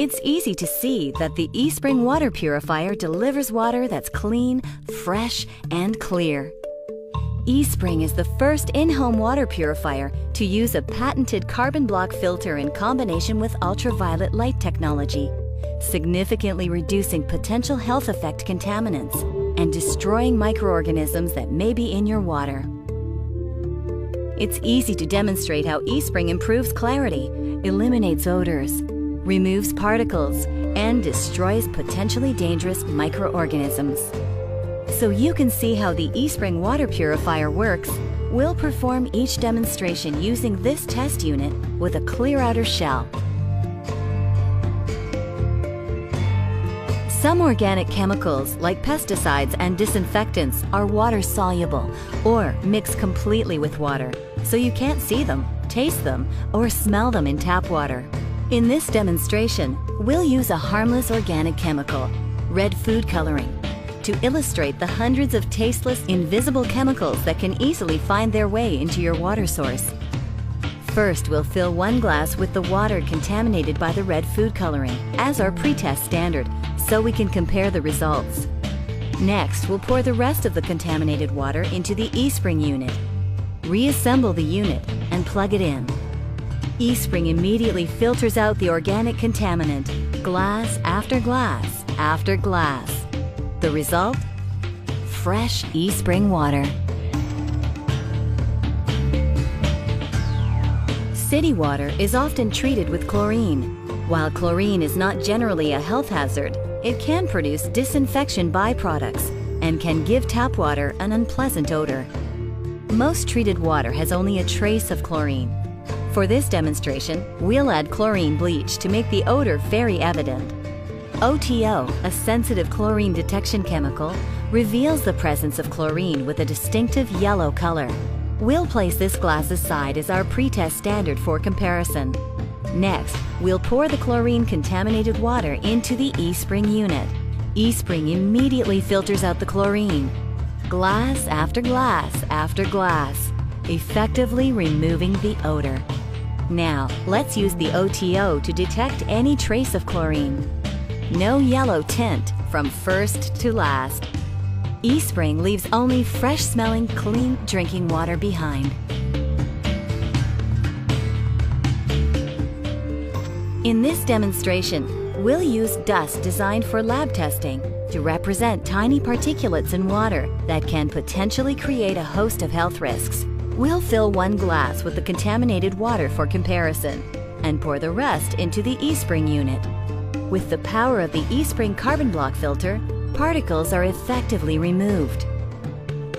It's easy to see that the Espring water purifier delivers water that's clean, fresh, and clear. Espring is the first in-home water purifier to use a patented carbon block filter in combination with ultraviolet light technology, significantly reducing potential health effect contaminants and destroying microorganisms that may be in your water. It's easy to demonstrate how Espring improves clarity, eliminates odors, removes particles, and destroys potentially dangerous microorganisms. So you can see how the Espring water purifier works, we'll perform each demonstration using this test unit with a clear outer shell. Some organic chemicals, like pesticides and disinfectants, are water-soluble or mix completely with water, so you can't see them, taste them, or smell them in tap water. In this demonstration, we'll use a harmless organic chemical, red food coloring, to illustrate the hundreds of tasteless, invisible chemicals that can easily find their way into your water source. First, we'll fill 1 glass with the water contaminated by the red food coloring, as our pre-test standard, so we can compare the results. Next, we'll pour the rest of the contaminated water into the Espring unit. Reassemble the unit and plug it in. Espring immediately filters out the organic contaminant, glass after glass after glass. The result? Fresh Espring water. City water is often treated with chlorine. While chlorine is not generally a health hazard, it can produce disinfection byproducts and can give tap water an unpleasant odor. Most treated water has only a trace of chlorine. For this demonstration, we'll add chlorine bleach to make the odor very evident. OTO, a sensitive chlorine detection chemical, reveals the presence of chlorine with a distinctive yellow color. We'll place this glass aside as our pre-test standard for comparison. Next, we'll pour the chlorine-contaminated water into the Espring unit. Espring immediately filters out the chlorine, glass after glass after glass, effectively removing the odor. Now, let's use the OTO to detect any trace of chlorine. No yellow tint from first to last. Espring leaves only fresh-smelling, clean drinking water behind. In this demonstration, we'll use dust designed for lab testing to represent tiny particulates in water that can potentially create a host of health risks. We'll fill 1 glass with the contaminated water for comparison and pour the rest into the Espring unit. With the power of the Espring carbon block filter, particles are effectively removed.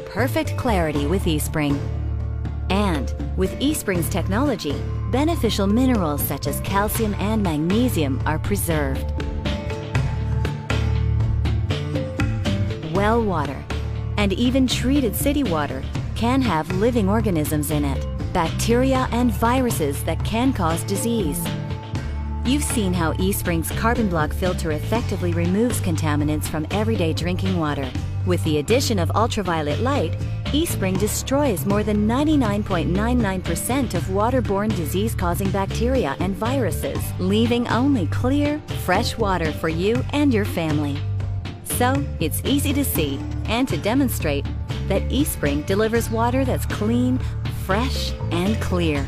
Perfect clarity with Espring. And with Espring's technology, beneficial minerals such as calcium and magnesium are preserved. Well water, and even treated city water, can have living organisms in it, bacteria and viruses that can cause disease. You've seen how Espring's carbon block filter effectively removes contaminants from everyday drinking water. With the addition of ultraviolet light, Espring destroys more than 99.99% of waterborne disease-causing bacteria and viruses, leaving only clear, fresh water for you and your family. So, it's easy to see and to demonstrate that Espring delivers water that's clean, fresh, and clear.